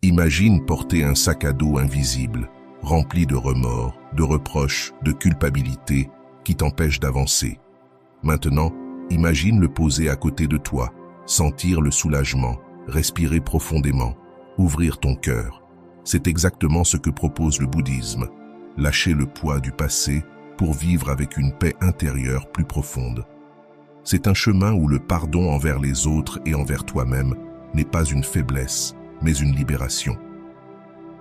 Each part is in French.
Imagine porter un sac à dos invisible, rempli de remords, de reproches, de culpabilité qui t'empêchent d'avancer. Maintenant, imagine le poser à côté de toi, sentir le soulagement, respirer profondément, ouvrir ton cœur. C'est exactement ce que propose le bouddhisme. Lâcher le poids du passé pour vivre avec une paix intérieure plus profonde. C'est un chemin où le pardon envers les autres et envers toi-même n'est pas une faiblesse, mais une libération.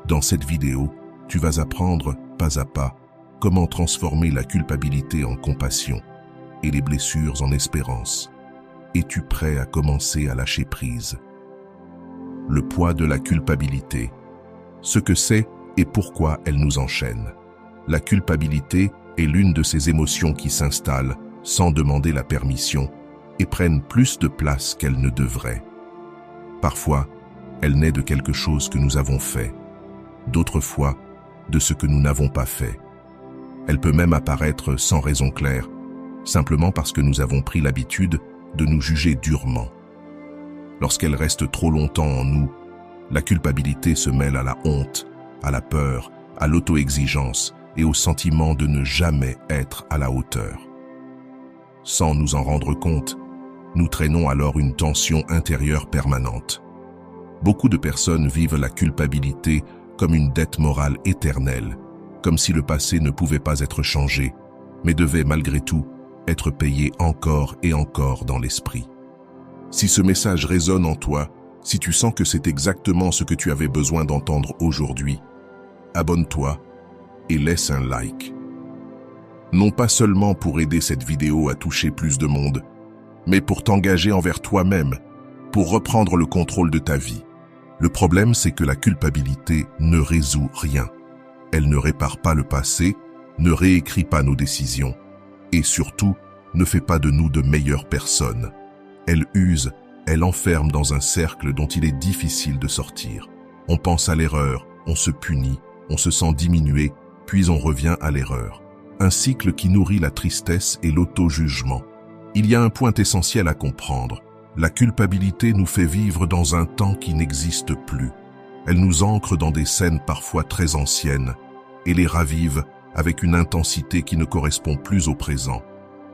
Dans cette vidéo, tu vas apprendre, pas à pas, comment transformer la culpabilité en compassion et les blessures en espérance. Es-tu prêt à commencer à lâcher prise? Le poids de la culpabilité. Ce que c'est et pourquoi elle nous enchaîne. La culpabilité est l'une de ces émotions qui s'installent sans demander la permission et prennent plus de place qu'elle ne devrait. Parfois, elle naît de quelque chose que nous avons fait. D'autres fois, de ce que nous n'avons pas fait. Elle peut même apparaître sans raison claire, simplement parce que nous avons pris l'habitude de nous juger durement. Lorsqu'elle reste trop longtemps en nous, la culpabilité se mêle à la honte, à la peur, à l'auto-exigence et au sentiment de ne jamais être à la hauteur. Sans nous en rendre compte, nous traînons alors une tension intérieure permanente. Beaucoup de personnes vivent la culpabilité comme une dette morale éternelle, comme si le passé ne pouvait pas être changé, mais devait malgré tout être payé encore et encore dans l'esprit. Si ce message résonne en toi, si tu sens que c'est exactement ce que tu avais besoin d'entendre aujourd'hui, abonne-toi et laisse un like. Non pas seulement pour aider cette vidéo à toucher plus de monde, mais pour t'engager envers toi-même, pour reprendre le contrôle de ta vie. Le problème, c'est que la culpabilité ne résout rien. Elle ne répare pas le passé, ne réécrit pas nos décisions, et surtout, ne fait pas de nous de meilleures personnes. Elle use, elle enferme dans un cercle dont il est difficile de sortir. On pense à l'erreur, on se punit, on se sent diminué, puis on revient à l'erreur. Un cycle qui nourrit la tristesse et l'auto-jugement. Il y a un point essentiel à comprendre. La culpabilité nous fait vivre dans un temps qui n'existe plus. Elle nous ancre dans des scènes parfois très anciennes et les ravive avec une intensité qui ne correspond plus au présent.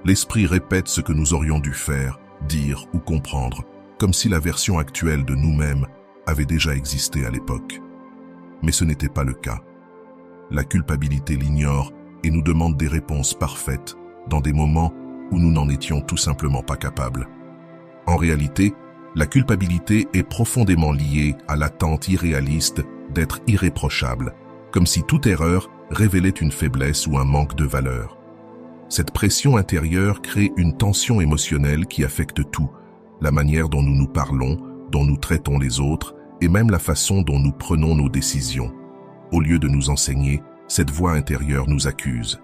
L'esprit répète ce que nous aurions dû faire, dire ou comprendre, comme si la version actuelle de nous-mêmes avait déjà existé à l'époque. Mais ce n'était pas le cas. La culpabilité l'ignore et nous demande des réponses parfaites dans des moments où nous n'en étions tout simplement pas capables. En réalité, la culpabilité est profondément liée à l'attente irréaliste d'être irréprochable, comme si toute erreur révélait une faiblesse ou un manque de valeur. Cette pression intérieure crée une tension émotionnelle qui affecte tout, la manière dont nous nous parlons, dont nous traitons les autres et même la façon dont nous prenons nos décisions. Au lieu de nous enseigner, cette voix intérieure nous accuse.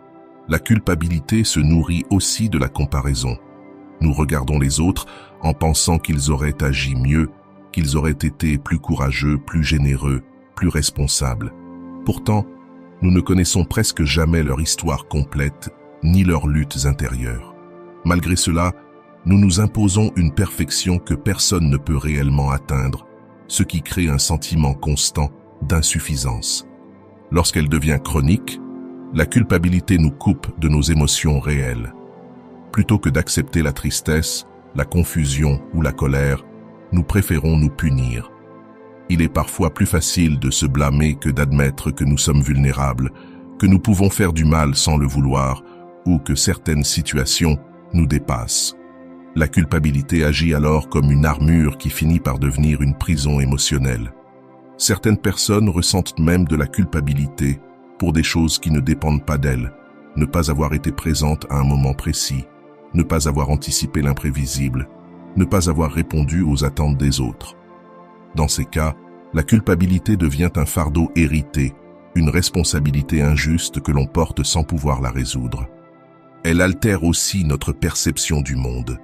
La culpabilité se nourrit aussi de la comparaison. Nous regardons les autres en pensant qu'ils auraient agi mieux, qu'ils auraient été plus courageux, plus généreux, plus responsables. Pourtant, nous ne connaissons presque jamais leur histoire complète, ni leurs luttes intérieures. Malgré cela, nous nous imposons une perfection que personne ne peut réellement atteindre, ce qui crée un sentiment constant d'insuffisance. Lorsqu'elle devient chronique, la culpabilité nous coupe de nos émotions réelles. Plutôt que d'accepter la tristesse, la confusion ou la colère, nous préférons nous punir. Il est parfois plus facile de se blâmer que d'admettre que nous sommes vulnérables, que nous pouvons faire du mal sans le vouloir, ou que certaines situations nous dépassent. La culpabilité agit alors comme une armure qui finit par devenir une prison émotionnelle. Certaines personnes ressentent même de la culpabilité pour des choses qui ne dépendent pas d'elles, ne pas avoir été présentes à un moment précis, ne pas avoir anticipé l'imprévisible, ne pas avoir répondu aux attentes des autres. Dans ces cas, la culpabilité devient un fardeau hérité, une responsabilité injuste que l'on porte sans pouvoir la résoudre. Elle altère aussi notre perception du monde.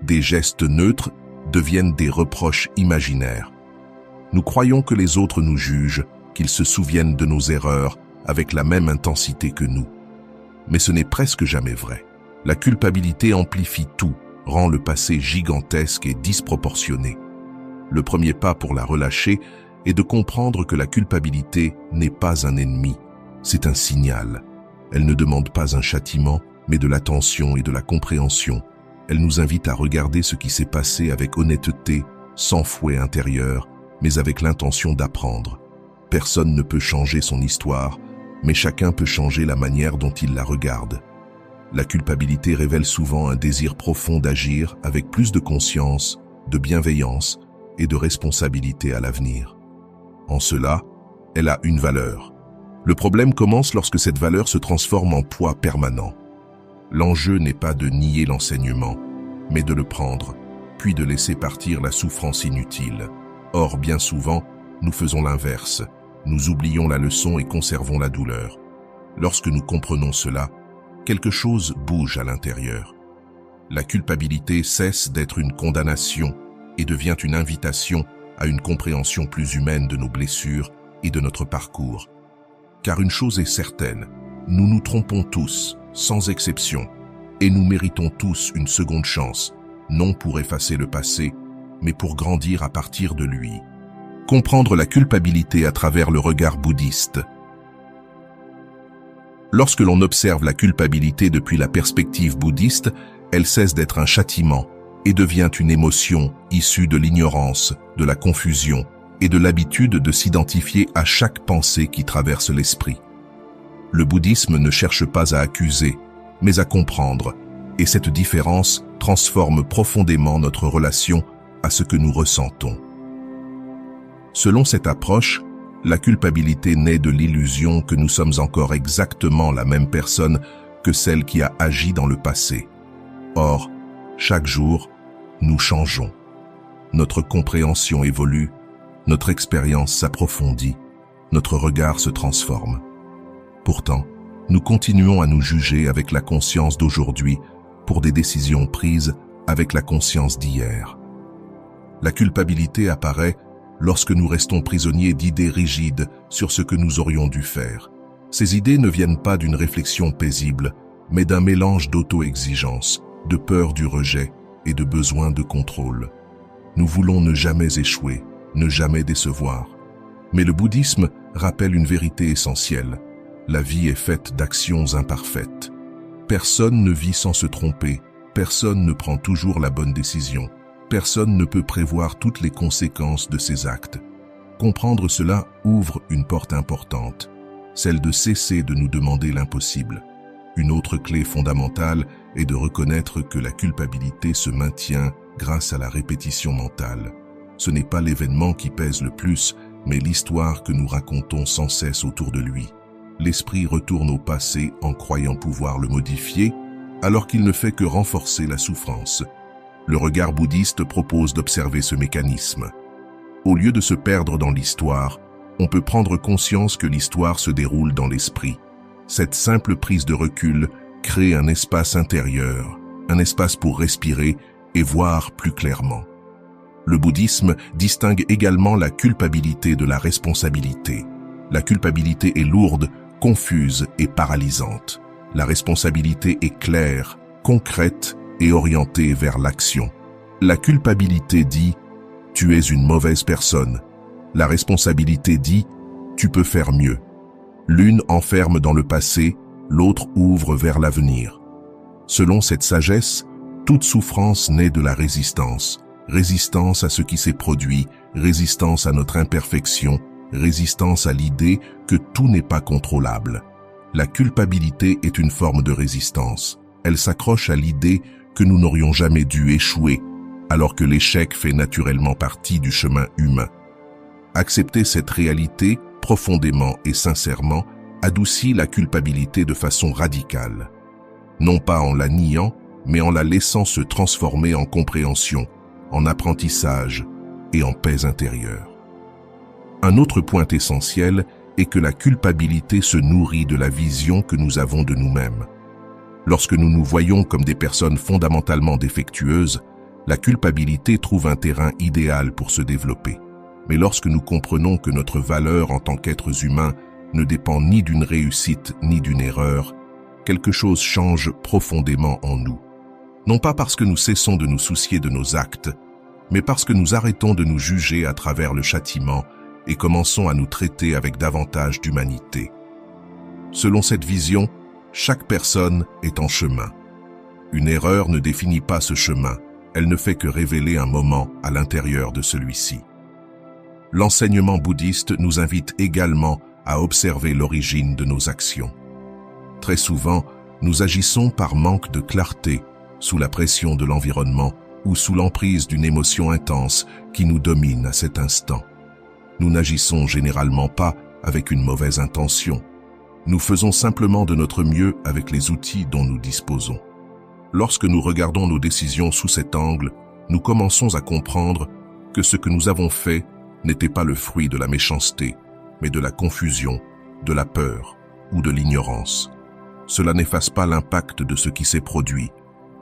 Des gestes neutres deviennent des reproches imaginaires. Nous croyons que les autres nous jugent, qu'ils se souviennent de nos erreurs avec la même intensité que nous. Mais ce n'est presque jamais vrai. La culpabilité amplifie tout, rend le passé gigantesque et disproportionné. Le premier pas pour la relâcher est de comprendre que la culpabilité n'est pas un ennemi, c'est un signal. Elle ne demande pas un châtiment, mais de l'attention et de la compréhension. Elle nous invite à regarder ce qui s'est passé avec honnêteté, sans fouet intérieur, mais avec l'intention d'apprendre. Personne ne peut changer son histoire, mais chacun peut changer la manière dont il la regarde. La culpabilité révèle souvent un désir profond d'agir avec plus de conscience, de bienveillance et de responsabilité à l'avenir. En cela, elle a une valeur. Le problème commence lorsque cette valeur se transforme en poids permanent. L'enjeu n'est pas de nier l'enseignement, mais de le prendre, puis de laisser partir la souffrance inutile. Or, bien souvent, nous faisons l'inverse. Nous oublions la leçon et conservons la douleur. Lorsque nous comprenons cela, quelque chose bouge à l'intérieur. La culpabilité cesse d'être une condamnation et devient une invitation à une compréhension plus humaine de nos blessures et de notre parcours. Car une chose est certaine, nous nous trompons tous, sans exception, et nous méritons tous une seconde chance, non pour effacer le passé, mais pour grandir à partir de lui. Comprendre la culpabilité à travers le regard bouddhiste. Lorsque l'on observe la culpabilité depuis la perspective bouddhiste, elle cesse d'être un châtiment et devient une émotion issue de l'ignorance, de la confusion et de l'habitude de s'identifier à chaque pensée qui traverse l'esprit. Le bouddhisme ne cherche pas à accuser, mais à comprendre, et cette différence transforme profondément notre relation à ce que nous ressentons. Selon cette approche, la culpabilité naît de l'illusion que nous sommes encore exactement la même personne que celle qui a agi dans le passé. Or, chaque jour, nous changeons. Notre compréhension évolue, notre expérience s'approfondit, notre regard se transforme. Pourtant, nous continuons à nous juger avec la conscience d'aujourd'hui pour des décisions prises avec la conscience d'hier. La culpabilité apparaît lorsque nous restons prisonniers d'idées rigides sur ce que nous aurions dû faire. Ces idées ne viennent pas d'une réflexion paisible, mais d'un mélange d'auto-exigence, de peur du rejet et de besoin de contrôle. Nous voulons ne jamais échouer, ne jamais décevoir. Mais le bouddhisme rappelle une vérité essentielle. La vie est faite d'actions imparfaites. Personne ne vit sans se tromper, personne ne prend toujours la bonne décision. Personne ne peut prévoir toutes les conséquences de ses actes. Comprendre cela ouvre une porte importante, celle de cesser de nous demander l'impossible. Une autre clé fondamentale est de reconnaître que la culpabilité se maintient grâce à la répétition mentale. Ce n'est pas l'événement qui pèse le plus, mais l'histoire que nous racontons sans cesse autour de lui. L'esprit retourne au passé en croyant pouvoir le modifier, alors qu'il ne fait que renforcer la souffrance. Le regard bouddhiste propose d'observer ce mécanisme. Au lieu de se perdre dans l'histoire, on peut prendre conscience que l'histoire se déroule dans l'esprit. Cette simple prise de recul crée un espace intérieur, un espace pour respirer et voir plus clairement. Le bouddhisme distingue également la culpabilité de la responsabilité. La culpabilité est lourde, confuse et paralysante. La responsabilité est claire, concrète et orientée vers l'action. La culpabilité dit « tu es une mauvaise personne ». La responsabilité dit « tu peux faire mieux ». L'une enferme dans le passé, l'autre ouvre vers l'avenir. Selon cette sagesse, toute souffrance naît de la résistance. Résistance à ce qui s'est produit, résistance à notre imperfection, résistance à l'idée que tout n'est pas contrôlable. La culpabilité est une forme de résistance. Elle s'accroche à l'idée que nous n'aurions jamais dû échouer, alors que l'échec fait naturellement partie du chemin humain. Accepter cette réalité profondément et sincèrement adoucit la culpabilité de façon radicale. Non pas en la niant, mais en la laissant se transformer en compréhension, en apprentissage et en paix intérieure. Un autre point essentiel est que la culpabilité se nourrit de la vision que nous avons de nous-mêmes. Lorsque nous nous voyons comme des personnes fondamentalement défectueuses, la culpabilité trouve un terrain idéal pour se développer. Mais lorsque nous comprenons que notre valeur en tant qu'êtres humains ne dépend ni d'une réussite ni d'une erreur, quelque chose change profondément en nous. Non pas parce que nous cessons de nous soucier de nos actes, mais parce que nous arrêtons de nous juger à travers le châtiment et commençons à nous traiter avec davantage d'humanité. Selon cette vision, chaque personne est en chemin. Une erreur ne définit pas ce chemin, elle ne fait que révéler un moment à l'intérieur de celui-ci. L'enseignement bouddhiste nous invite également à observer l'origine de nos actions. Très souvent, nous agissons par manque de clarté, sous la pression de l'environnement ou sous l'emprise d'une émotion intense qui nous domine à cet instant. Nous n'agissons généralement pas avec une mauvaise intention. Nous faisons simplement de notre mieux avec les outils dont nous disposons. Lorsque nous regardons nos décisions sous cet angle, nous commençons à comprendre que ce que nous avons fait n'était pas le fruit de la méchanceté, mais de la confusion, de la peur ou de l'ignorance. Cela n'efface pas l'impact de ce qui s'est produit,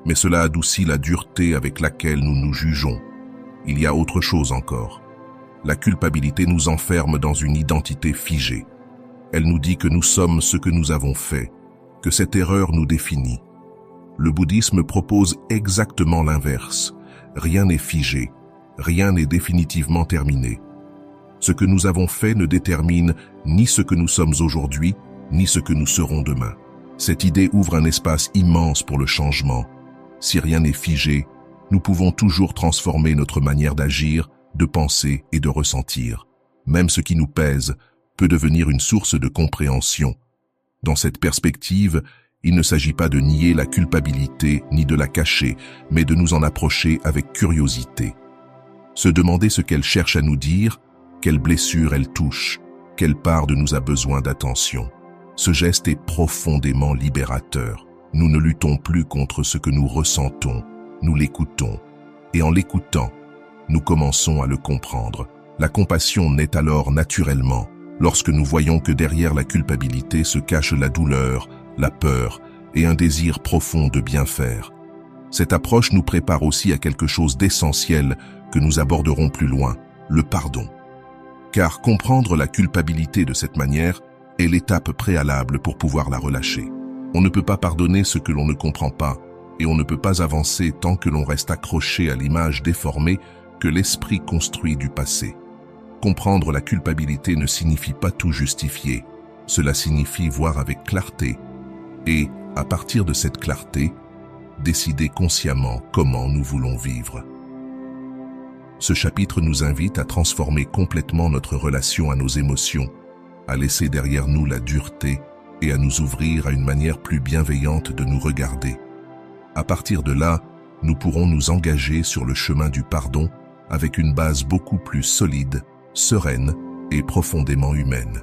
mais cela adoucit la dureté avec laquelle nous nous jugeons. Il y a autre chose encore. La culpabilité nous enferme dans une identité figée. Elle nous dit que nous sommes ce que nous avons fait, que cette erreur nous définit. Le bouddhisme propose exactement l'inverse. Rien n'est figé, rien n'est définitivement terminé. Ce que nous avons fait ne détermine ni ce que nous sommes aujourd'hui, ni ce que nous serons demain. Cette idée ouvre un espace immense pour le changement. Si rien n'est figé, nous pouvons toujours transformer notre manière d'agir, de penser et de ressentir. Même ce qui nous pèse peut devenir une source de compréhension. Dans cette perspective, il ne s'agit pas de nier la culpabilité ni de la cacher, mais de nous en approcher avec curiosité. Se demander ce qu'elle cherche à nous dire, quelle blessure elle touche, quelle part de nous a besoin d'attention. Ce geste est profondément libérateur. Nous ne luttons plus contre ce que nous ressentons, nous l'écoutons. Et en l'écoutant, nous commençons à le comprendre. La compassion naît alors naturellement, lorsque nous voyons que derrière la culpabilité se cache la douleur, la peur et un désir profond de bien faire. Cette approche nous prépare aussi à quelque chose d'essentiel que nous aborderons plus loin, le pardon. Car comprendre la culpabilité de cette manière est l'étape préalable pour pouvoir la relâcher. On ne peut pas pardonner ce que l'on ne comprend pas, et on ne peut pas avancer tant que l'on reste accroché à l'image déformée que l'esprit construit du passé. Comprendre la culpabilité ne signifie pas tout justifier, cela signifie voir avec clarté, et, à partir de cette clarté, décider consciemment comment nous voulons vivre. Ce chapitre nous invite à transformer complètement notre relation à nos émotions, à laisser derrière nous la dureté et à nous ouvrir à une manière plus bienveillante de nous regarder. À partir de là, nous pourrons nous engager sur le chemin du pardon avec une base beaucoup plus solide, sereine et profondément humaine.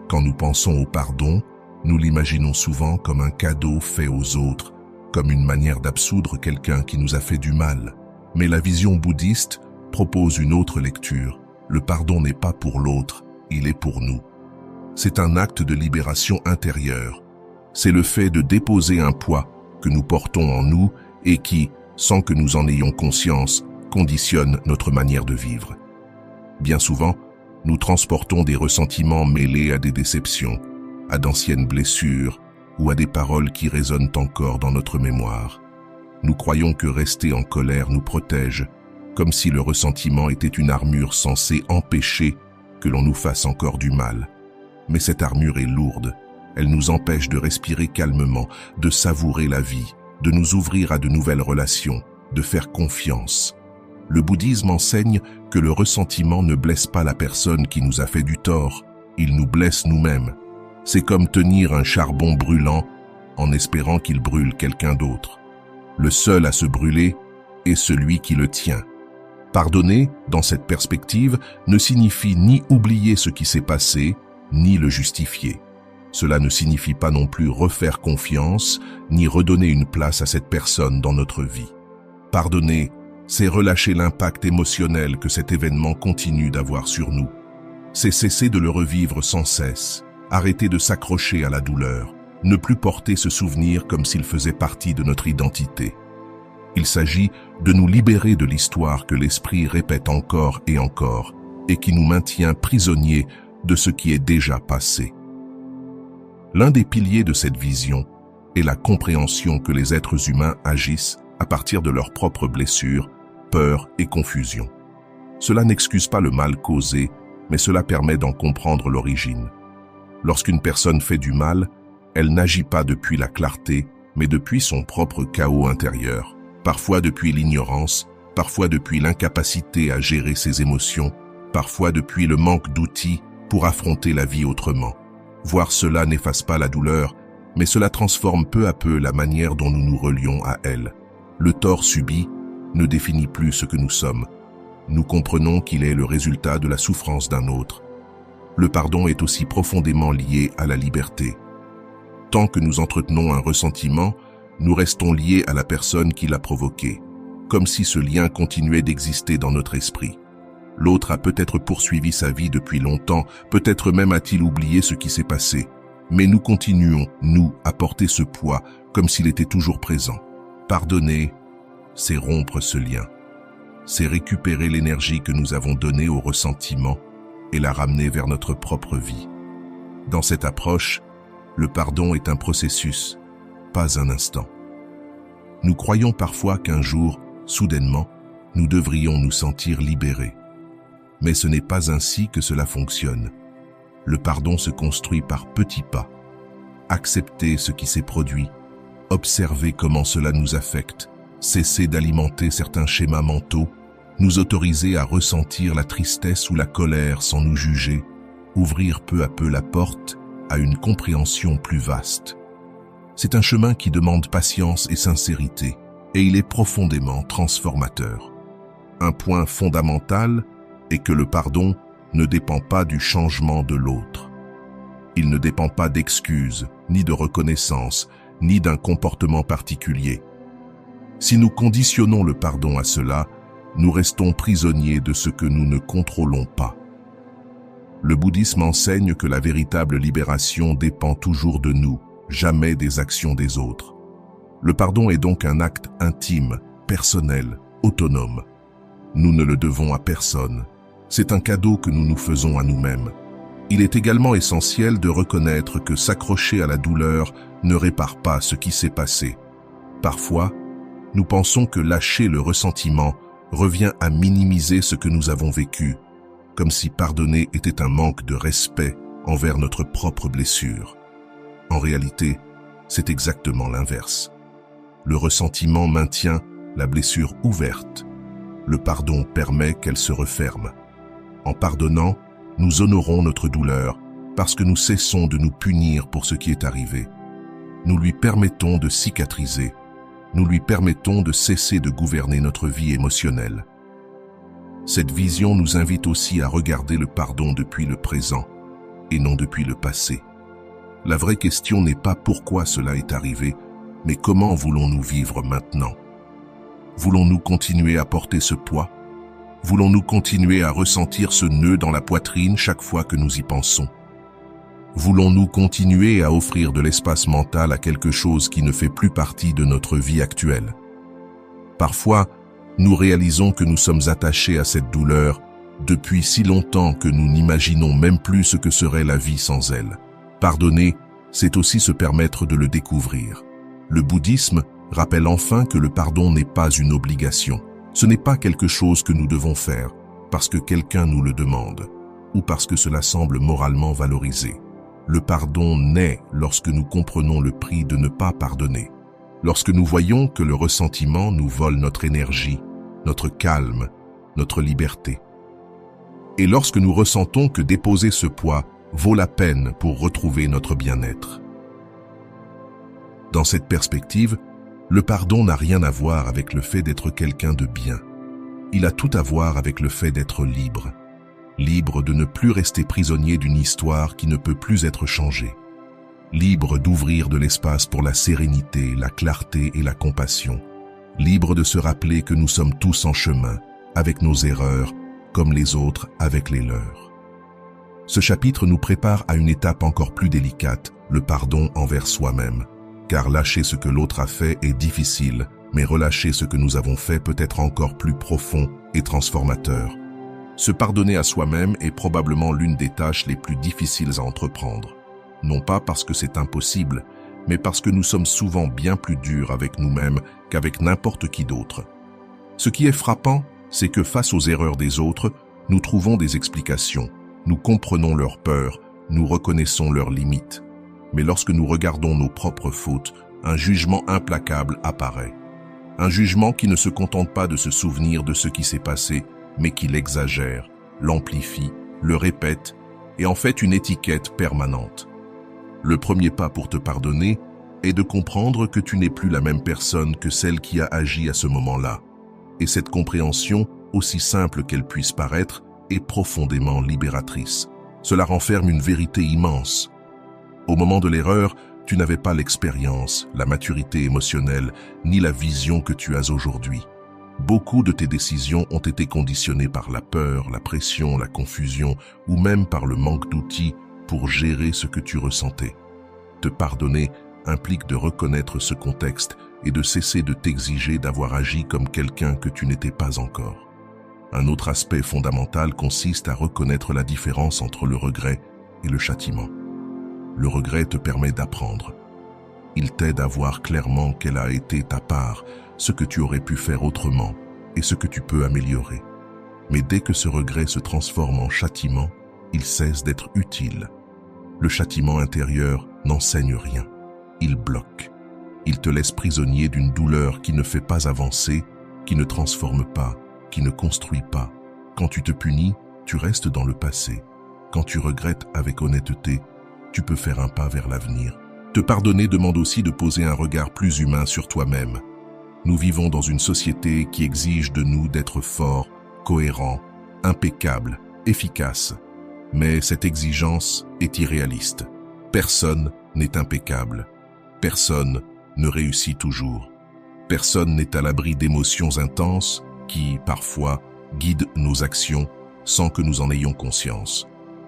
Quand nous pensons au pardon, nous l'imaginons souvent comme un cadeau fait aux autres, comme une manière d'absoudre quelqu'un qui nous a fait du mal. Mais la vision bouddhiste propose une autre lecture. Le pardon n'est pas pour l'autre, il est pour nous. C'est un acte de libération intérieure. C'est le fait de déposer un poids que nous portons en nous et qui, sans que nous en ayons conscience, conditionne notre manière de vivre. Bien souvent, nous transportons des ressentiments mêlés à des déceptions, à d'anciennes blessures ou à des paroles qui résonnent encore dans notre mémoire. Nous croyons que rester en colère nous protège, comme si le ressentiment était une armure censée empêcher que l'on nous fasse encore du mal. Mais cette armure est lourde, elle nous empêche de respirer calmement, de savourer la vie, de nous ouvrir à de nouvelles relations, de faire confiance. Le bouddhisme enseigne que le ressentiment ne blesse pas la personne qui nous a fait du tort, il nous blesse nous-mêmes. C'est comme tenir un charbon brûlant en espérant qu'il brûle quelqu'un d'autre. Le seul à se brûler est celui qui le tient. Pardonner, dans cette perspective, ne signifie ni oublier ce qui s'est passé, ni le justifier. Cela ne signifie pas non plus refaire confiance, ni redonner une place à cette personne dans notre vie. Pardonner, c'est relâcher l'impact émotionnel que cet événement continue d'avoir sur nous. C'est cesser de le revivre sans cesse, arrêter de s'accrocher à la douleur, ne plus porter ce souvenir comme s'il faisait partie de notre identité. Il s'agit de nous libérer de l'histoire que l'esprit répète encore et qui nous maintient prisonniers de ce qui est déjà passé. L'un des piliers de cette vision est la compréhension que les êtres humains agissent à partir de leurs propres blessures, peurs et confusions. Cela n'excuse pas le mal causé, mais cela permet d'en comprendre l'origine. Lorsqu'une personne fait du mal, elle n'agit pas depuis la clarté, mais depuis son propre chaos intérieur, parfois depuis l'ignorance, parfois depuis l'incapacité à gérer ses émotions, parfois depuis le manque d'outils pour affronter la vie autrement. Voir cela n'efface pas la douleur, mais cela transforme peu à peu la manière dont nous nous relions à elle. Le tort subi ne définit plus ce que nous sommes. Nous comprenons qu'il est le résultat de la souffrance d'un autre. Le pardon est aussi profondément lié à la liberté. Tant que nous entretenons un ressentiment, nous restons liés à la personne qui l'a provoqué, comme si ce lien continuait d'exister dans notre esprit. L'autre a peut-être poursuivi sa vie depuis longtemps, peut-être même a-t-il oublié ce qui s'est passé. Mais nous continuons, nous, à porter ce poids comme s'il était toujours présent. Pardonner, c'est rompre ce lien. C'est récupérer l'énergie que nous avons donnée au ressentiment et la ramener vers notre propre vie. Dans cette approche, le pardon est un processus, pas un instant. Nous croyons parfois qu'un jour, soudainement, nous devrions nous sentir libérés. Mais ce n'est pas ainsi que cela fonctionne. Le pardon se construit par petits pas. Accepter ce qui s'est produit, observer comment cela nous affecte, cesser d'alimenter certains schémas mentaux, nous autoriser à ressentir la tristesse ou la colère sans nous juger, ouvrir peu à peu la porte à une compréhension plus vaste. C'est un chemin qui demande patience et sincérité, et il est profondément transformateur. Un point fondamental est que le pardon ne dépend pas du changement de l'autre. Il ne dépend pas d'excuses, ni de reconnaissance, ni d'un comportement particulier. Si nous conditionnons le pardon à cela, nous restons prisonniers de ce que nous ne contrôlons pas. Le bouddhisme enseigne que la véritable libération dépend toujours de nous, jamais des actions des autres. Le pardon est donc un acte intime, personnel, autonome. Nous ne le devons à personne. C'est un cadeau que nous nous faisons à nous-mêmes. Il est également essentiel de reconnaître que s'accrocher à la douleur ne répare pas ce qui s'est passé. Parfois, nous pensons que lâcher le ressentiment revient à minimiser ce que nous avons vécu, comme si pardonner était un manque de respect envers notre propre blessure. En réalité, c'est exactement l'inverse. Le ressentiment maintient la blessure ouverte. Le pardon permet qu'elle se referme. En pardonnant, nous honorons notre douleur parce que nous cessons de nous punir pour ce qui est arrivé. Nous lui permettons de cicatriser. Nous lui permettons de cesser de gouverner notre vie émotionnelle. Cette vision nous invite aussi à regarder le pardon depuis le présent et non depuis le passé. La vraie question n'est pas pourquoi cela est arrivé, mais comment voulons-nous vivre maintenant? Voulons-nous continuer à porter ce poids? Voulons-nous continuer à ressentir ce nœud dans la poitrine chaque fois que nous y pensons? Voulons-nous continuer à offrir de l'espace mental à quelque chose qui ne fait plus partie de notre vie actuelle? Parfois, nous réalisons que nous sommes attachés à cette douleur depuis si longtemps que nous n'imaginons même plus ce que serait la vie sans elle. Pardonner, c'est aussi se permettre de le découvrir. Le bouddhisme rappelle enfin que le pardon n'est pas une obligation. Ce n'est pas quelque chose que nous devons faire parce que quelqu'un nous le demande ou parce que cela semble moralement valorisé. Le pardon naît lorsque nous comprenons le prix de ne pas pardonner. Lorsque nous voyons que le ressentiment nous vole notre énergie, notre calme, notre liberté. Et lorsque nous ressentons que déposer ce poids vaut la peine pour retrouver notre bien-être. Dans cette perspective, le pardon n'a rien à voir avec le fait d'être quelqu'un de bien. Il a tout à voir avec le fait d'être libre. Libre de ne plus rester prisonnier d'une histoire qui ne peut plus être changée. Libre d'ouvrir de l'espace pour la sérénité, la clarté et la compassion. Libre de se rappeler que nous sommes tous en chemin, avec nos erreurs, comme les autres avec les leurs. Ce chapitre nous prépare à une étape encore plus délicate, le pardon envers soi-même. Car lâcher ce que l'autre a fait est difficile, mais relâcher ce que nous avons fait peut être encore plus profond et transformateur. Se pardonner à soi-même est probablement l'une des tâches les plus difficiles à entreprendre. Non pas parce que c'est impossible, mais parce que nous sommes souvent bien plus durs avec nous-mêmes qu'avec n'importe qui d'autre. Ce qui est frappant, c'est que face aux erreurs des autres, nous trouvons des explications. Nous comprenons leurs peurs, nous reconnaissons leurs limites. Mais lorsque nous regardons nos propres fautes, un jugement implacable apparaît. Un jugement qui ne se contente pas de se souvenir de ce qui s'est passé, mais qui l'exagère, l'amplifie, le répète et en fait une étiquette permanente. Le premier pas pour te pardonner est de comprendre que tu n'es plus la même personne que celle qui a agi à ce moment-là. Et cette compréhension, aussi simple qu'elle puisse paraître, est profondément libératrice. Cela renferme une vérité immense. Au moment de l'erreur, tu n'avais pas l'expérience, la maturité émotionnelle, ni la vision que tu as aujourd'hui. Beaucoup de tes décisions ont été conditionnées par la peur, la pression, la confusion ou même par le manque d'outils pour gérer ce que tu ressentais. Te pardonner implique de reconnaître ce contexte et de cesser de t'exiger d'avoir agi comme quelqu'un que tu n'étais pas encore. Un autre aspect fondamental consiste à reconnaître la différence entre le regret et le châtiment. Le regret te permet d'apprendre. Il t'aide à voir clairement quelle a été ta part, ce que tu aurais pu faire autrement et ce que tu peux améliorer. Mais dès que ce regret se transforme en châtiment, il cesse d'être utile. Le châtiment intérieur n'enseigne rien. Il bloque. Il te laisse prisonnier d'une douleur qui ne fait pas avancer, qui ne transforme pas, qui ne construit pas. Quand tu te punis, tu restes dans le passé. Quand tu regrettes avec honnêteté, tu peux faire un pas vers l'avenir. Te pardonner demande aussi de poser un regard plus humain sur toi-même. Nous vivons dans une société qui exige de nous d'être forts, cohérents, impeccables, efficaces. Mais cette exigence est irréaliste. Personne n'est impeccable. Personne ne réussit toujours. Personne n'est à l'abri d'émotions intenses qui, parfois, guident nos actions sans que nous en ayons conscience.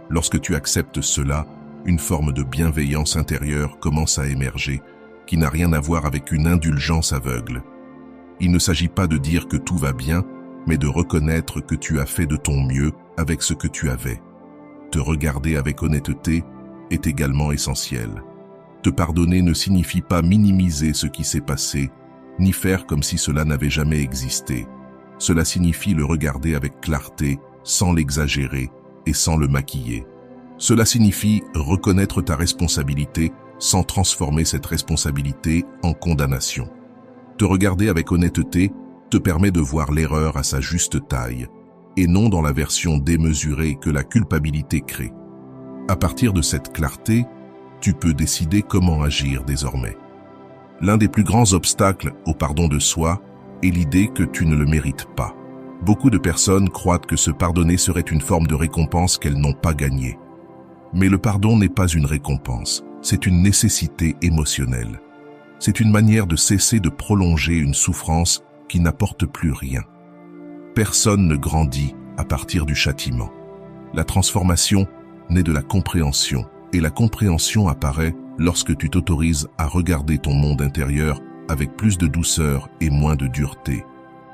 Lorsque tu acceptes cela, une forme de bienveillance intérieure commence à émerger, qui n'a rien à voir avec une indulgence aveugle. Il ne s'agit pas de dire que tout va bien, mais de reconnaître que tu as fait de ton mieux avec ce que tu avais. Te regarder avec honnêteté est également essentiel. Te pardonner ne signifie pas minimiser ce qui s'est passé, ni faire comme si cela n'avait jamais existé. Cela signifie le regarder avec clarté, sans l'exagérer et sans le maquiller. Cela signifie reconnaître ta responsabilité sans transformer cette responsabilité en condamnation. Te regarder avec honnêteté te permet de voir l'erreur à sa juste taille, et non dans la version démesurée que la culpabilité crée. À partir de cette clarté, tu peux décider comment agir désormais. L'un des plus grands obstacles au pardon de soi est l'idée que tu ne le mérites pas. Beaucoup de personnes croient que se pardonner serait une forme de récompense qu'elles n'ont pas gagnée. Mais le pardon n'est pas une récompense, c'est une nécessité émotionnelle. C'est une manière de cesser de prolonger une souffrance qui n'apporte plus rien. Personne ne grandit à partir du châtiment. La transformation naît de la compréhension, et la compréhension apparaît lorsque tu t'autorises à regarder ton monde intérieur avec plus de douceur et moins de dureté.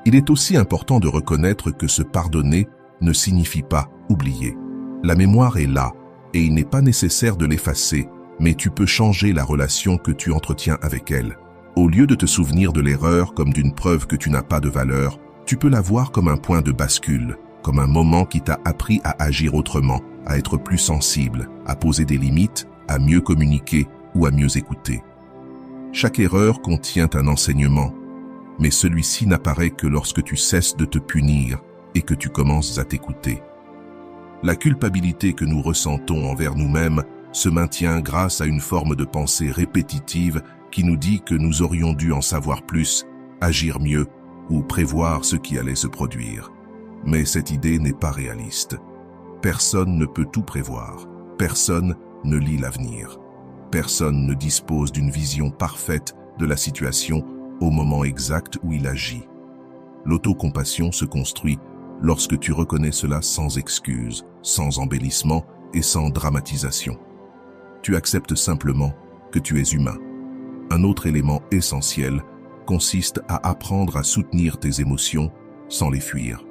Il est aussi important de reconnaître que se pardonner ne signifie pas oublier. La mémoire est là, et il n'est pas nécessaire de l'effacer, mais tu peux changer la relation que tu entretiens avec elle. Au lieu de te souvenir de l'erreur comme d'une preuve que tu n'as pas de valeur, tu peux la voir comme un point de bascule, comme un moment qui t'a appris à agir autrement, à être plus sensible, à poser des limites, à mieux communiquer ou à mieux écouter. Chaque erreur contient un enseignement, mais celui-ci n'apparaît que lorsque tu cesses de te punir et que tu commences à t'écouter. La culpabilité que nous ressentons envers nous-mêmes se maintient grâce à une forme de pensée répétitive qui nous dit que nous aurions dû en savoir plus, agir mieux ou prévoir ce qui allait se produire. Mais cette idée n'est pas réaliste. Personne ne peut tout prévoir. Personne ne lit l'avenir. Personne ne dispose d'une vision parfaite de la situation au moment exact où il agit. L'autocompassion se construit lorsque tu reconnais cela sans excuse, sans embellissement et sans dramatisation. Tu acceptes simplement que tu es humain. Un autre élément essentiel consiste à apprendre à soutenir tes émotions sans les fuir.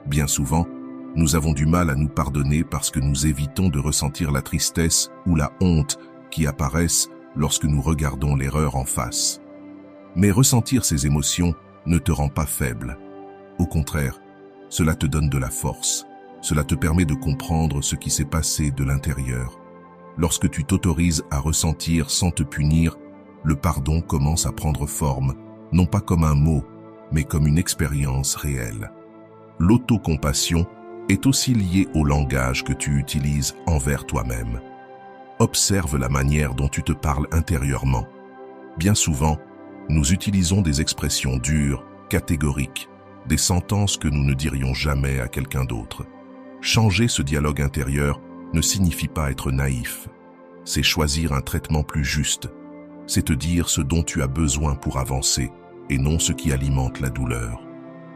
Bien souvent, nous avons du mal à nous pardonner parce que nous évitons de ressentir la tristesse ou la honte qui apparaissent lorsque nous regardons l'erreur en face. Mais ressentir ces émotions ne te rend pas faible. Au contraire, cela te donne de la force. Cela te permet de comprendre ce qui s'est passé de l'intérieur. Lorsque tu t'autorises à ressentir sans te punir, le pardon commence à prendre forme, non pas comme un mot, mais comme une expérience réelle. L'autocompassion est aussi liée au langage que tu utilises envers toi-même. Observe la manière dont tu te parles intérieurement. Bien souvent, nous utilisons des expressions dures, catégoriques, des sentences que nous ne dirions jamais à quelqu'un d'autre. Changer ce dialogue intérieur ne signifie pas être naïf. C'est choisir un traitement plus juste. C'est te dire ce dont tu as besoin pour avancer et non ce qui alimente la douleur.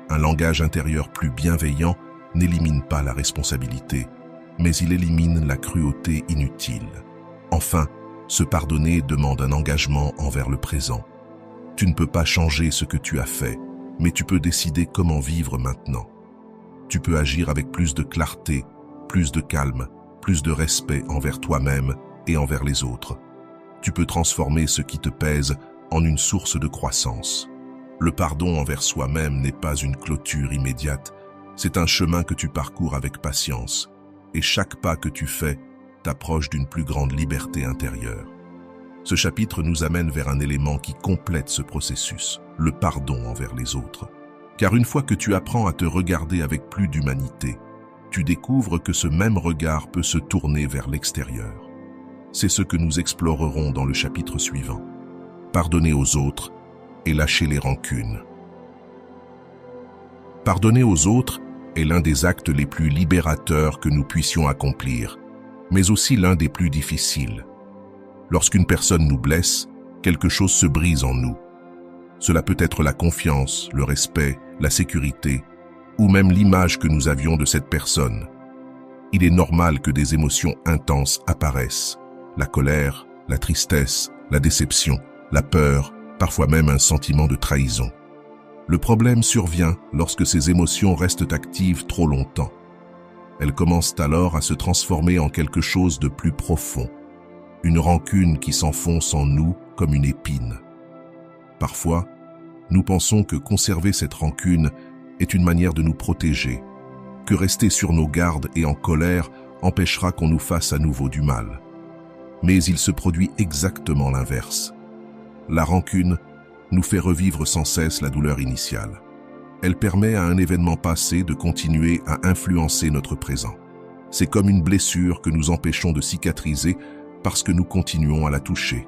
Un langage intérieur plus bienveillant n'élimine pas la responsabilité, mais il élimine la cruauté inutile. Enfin, se pardonner demande un engagement envers le présent. Tu ne peux pas changer ce que tu as fait, mais tu peux décider comment vivre maintenant. Tu peux agir avec plus de clarté, plus de calme, plus de respect envers toi-même et envers les autres. Tu peux transformer ce qui te pèse en une source de croissance. Le pardon envers soi-même n'est pas une clôture immédiate, c'est un chemin que tu parcours avec patience, et chaque pas que tu fais t'approche d'une plus grande liberté intérieure. Ce chapitre nous amène vers un élément qui complète ce processus, le pardon envers les autres. Car une fois que tu apprends à te regarder avec plus d'humanité, tu découvres que ce même regard peut se tourner vers l'extérieur. C'est ce que nous explorerons dans le chapitre suivant. Pardonner aux autres et lâcher les rancunes. Pardonner aux autres est l'un des actes les plus libérateurs que nous puissions accomplir, mais aussi l'un des plus difficiles. Lorsqu'une personne nous blesse, quelque chose se brise en nous. Cela peut être la confiance, le respect, la sécurité, ou même l'image que nous avions de cette personne. Il est normal que des émotions intenses apparaissent. La colère, la tristesse, la déception, la peur, parfois même un sentiment de trahison. Le problème survient lorsque ces émotions restent actives trop longtemps. Elles commencent alors à se transformer en quelque chose de plus profond, une rancune qui s'enfonce en nous comme une épine. Parfois, nous pensons que conserver cette rancune est une manière de nous protéger, que rester sur nos gardes et en colère empêchera qu'on nous fasse à nouveau du mal. Mais il se produit exactement l'inverse. La rancune nous fait revivre sans cesse la douleur initiale. Elle permet à un événement passé de continuer à influencer notre présent. C'est comme une blessure que nous empêchons de cicatriser parce que nous continuons à la toucher.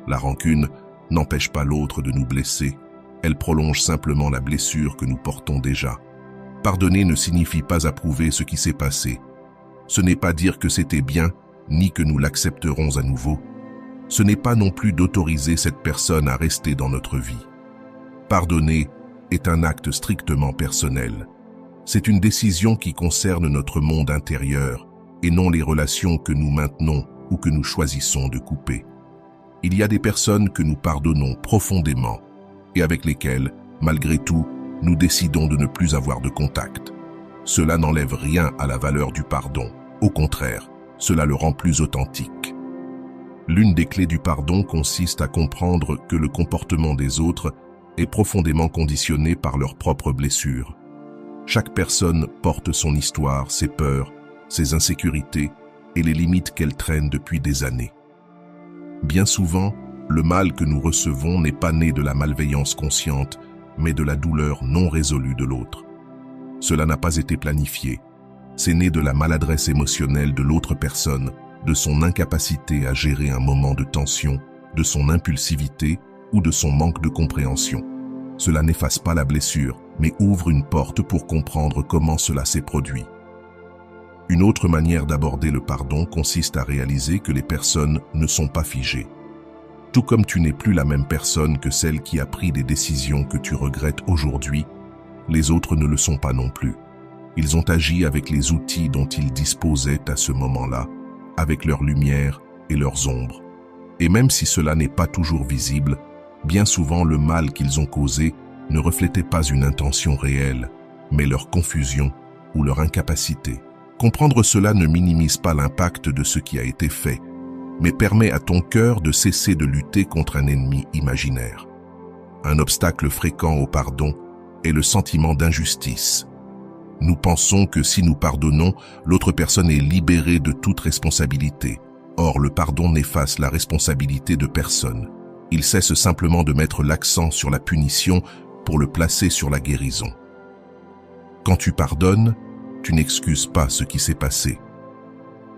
La rancune n'empêche pas l'autre de nous blesser, elle prolonge simplement la blessure que nous portons déjà. Pardonner ne signifie pas approuver ce qui s'est passé. Ce n'est pas dire que c'était bien, ni que nous l'accepterons à nouveau. Ce n'est pas non plus d'autoriser cette personne à rester dans notre vie. Pardonner est un acte strictement personnel. C'est une décision qui concerne notre monde intérieur et non les relations que nous maintenons ou que nous choisissons de couper. Il y a des personnes que nous pardonnons profondément et avec lesquelles, malgré tout, nous décidons de ne plus avoir de contact. Cela n'enlève rien à la valeur du pardon. Au contraire, cela le rend plus authentique. L'une des clés du pardon consiste à comprendre que le comportement des autres est profondément conditionné par leurs propres blessures. Chaque personne porte son histoire, ses peurs, ses insécurités et les limites qu'elle traîne depuis des années. Bien souvent, le mal que nous recevons n'est pas né de la malveillance consciente, mais de la douleur non résolue de l'autre. Cela n'a pas été planifié. C'est né de la maladresse émotionnelle de l'autre personne, de son incapacité à gérer un moment de tension, de son impulsivité ou de son manque de compréhension. Cela n'efface pas la blessure, mais ouvre une porte pour comprendre comment cela s'est produit. Une autre manière d'aborder le pardon consiste à réaliser que les personnes ne sont pas figées. Tout comme tu n'es plus la même personne que celle qui a pris des décisions que tu regrettes aujourd'hui, les autres ne le sont pas non plus. Ils ont agi avec les outils dont ils disposaient à ce moment-là, avec leurs lumières et leurs ombres. Et même si cela n'est pas toujours visible, bien souvent le mal qu'ils ont causé ne reflétait pas une intention réelle, mais leur confusion ou leur incapacité. Comprendre cela ne minimise pas l'impact de ce qui a été fait, mais permet à ton cœur de cesser de lutter contre un ennemi imaginaire. Un obstacle fréquent au pardon est le sentiment d'injustice. Nous pensons que si nous pardonnons, l'autre personne est libérée de toute responsabilité. Or, le pardon n'efface la responsabilité de personne. Il cesse simplement de mettre l'accent sur la punition pour le placer sur la guérison. Quand tu pardonnes, tu n'excuses pas ce qui s'est passé.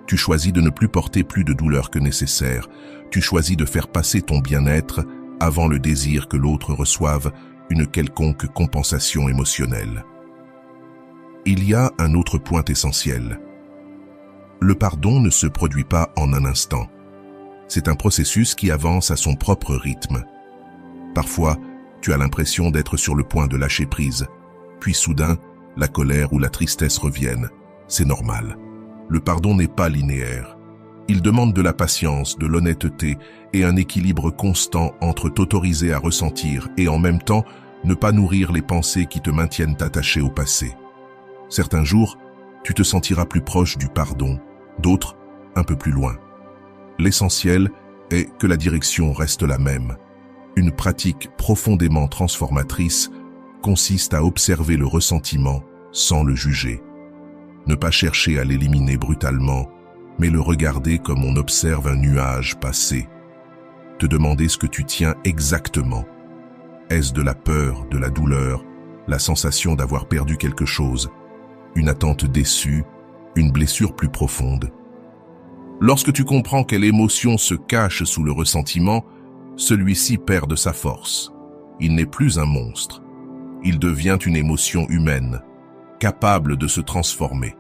Tu choisis de ne plus porter plus de douleur que nécessaire. Tu choisis de faire passer ton bien-être avant le désir que l'autre reçoive une quelconque compensation émotionnelle. Il y a un autre point essentiel. Le pardon ne se produit pas en un instant. C'est un processus qui avance à son propre rythme. Parfois, tu as l'impression d'être sur le point de lâcher prise. Puis soudain, la colère ou la tristesse reviennent. C'est normal. Le pardon n'est pas linéaire. Il demande de la patience, de l'honnêteté et un équilibre constant entre t'autoriser à ressentir et en même temps ne pas nourrir les pensées qui te maintiennent attaché au passé. Certains jours, tu te sentiras plus proche du pardon, d'autres, un peu plus loin. L'essentiel est que la direction reste la même. Une pratique profondément transformatrice consiste à observer le ressentiment sans le juger. Ne pas chercher à l'éliminer brutalement, mais le regarder comme on observe un nuage passer. Te demander ce que tu tiens exactement. Est-ce de la peur, de la douleur, la sensation d'avoir perdu quelque chose, une attente déçue, une blessure plus profonde? Lorsque tu comprends quelle émotion se cache sous le ressentiment, celui-ci perd de sa force. Il n'est plus un monstre. Il devient une émotion humaine, capable de se transformer.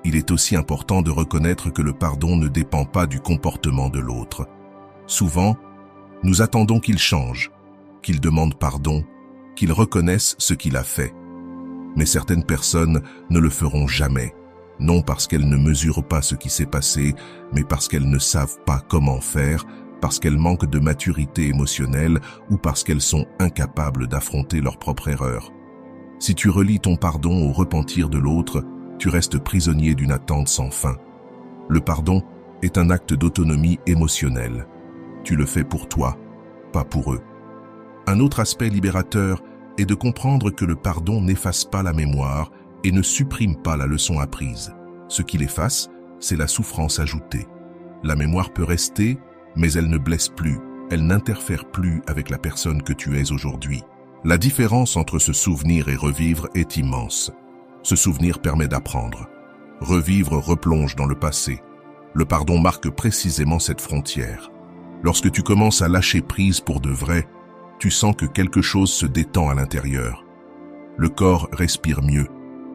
Il est aussi important de reconnaître que le pardon ne dépend pas du comportement de l'autre. Souvent, nous attendons qu'il change, qu'il demande pardon, qu'il reconnaisse ce qu'il a fait. Mais certaines personnes ne le feront jamais, non parce qu'elles ne mesurent pas ce qui s'est passé, mais parce qu'elles ne savent pas comment faire, parce qu'elles manquent de maturité émotionnelle ou parce qu'elles sont incapables d'affronter leur propre erreur. Si tu relis ton pardon au repentir de l'autre, tu restes prisonnier d'une attente sans fin. Le pardon est un acte d'autonomie émotionnelle. Tu le fais pour toi, pas pour eux. Un autre aspect libérateur est de comprendre que le pardon n'efface pas la mémoire et ne supprime pas la leçon apprise. Ce qui l'efface, c'est la souffrance ajoutée. La mémoire peut rester, mais elle ne blesse plus, elle n'interfère plus avec la personne que tu es aujourd'hui. La différence entre se souvenir et revivre est immense. Ce souvenir permet d'apprendre. Revivre replonge dans le passé. Le pardon marque précisément cette frontière. Lorsque tu commences à lâcher prise pour de vrai, tu sens que quelque chose se détend à l'intérieur. Le corps respire mieux,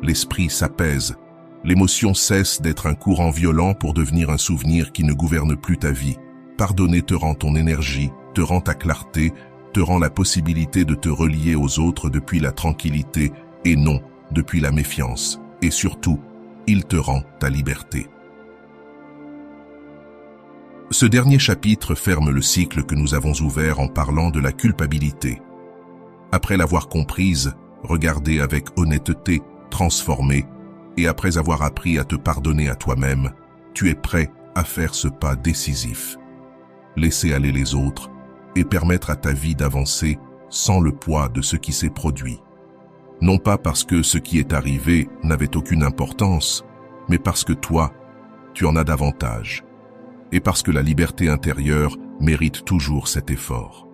l'esprit s'apaise, l'émotion cesse d'être un courant violent pour devenir un souvenir qui ne gouverne plus ta vie. Pardonner te rend ton énergie, te rend ta clarté, te rend la possibilité de te relier aux autres depuis la tranquillité et non depuis la méfiance. Et surtout, il te rend ta liberté. Ce dernier chapitre ferme le cycle que nous avons ouvert en parlant de la culpabilité. Après l'avoir comprise, regardée avec honnêteté, transformée, et après avoir appris à te pardonner à toi-même, tu es prêt à faire ce pas décisif. Laisser aller les autres et permettre à ta vie d'avancer sans le poids de ce qui s'est produit. Non pas parce que ce qui est arrivé n'avait aucune importance, mais parce que toi, tu en as davantage. Et parce que la liberté intérieure mérite toujours cet effort.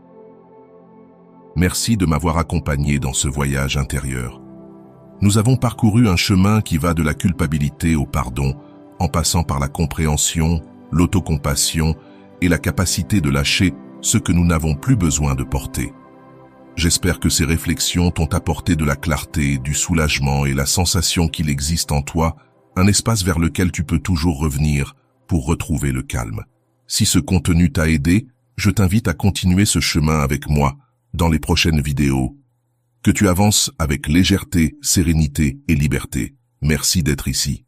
Merci de m'avoir accompagné dans ce voyage intérieur. Nous avons parcouru un chemin qui va de la culpabilité au pardon, en passant par la compréhension, l'autocompassion et la capacité de lâcher ce que nous n'avons plus besoin de porter. J'espère que ces réflexions t'ont apporté de la clarté, du soulagement et la sensation qu'il existe en toi un espace vers lequel tu peux toujours revenir pour retrouver le calme. Si ce contenu t'a aidé, je t'invite à continuer ce chemin avec moi dans les prochaines vidéos. Que tu avances avec légèreté, sérénité et liberté. Merci d'être ici.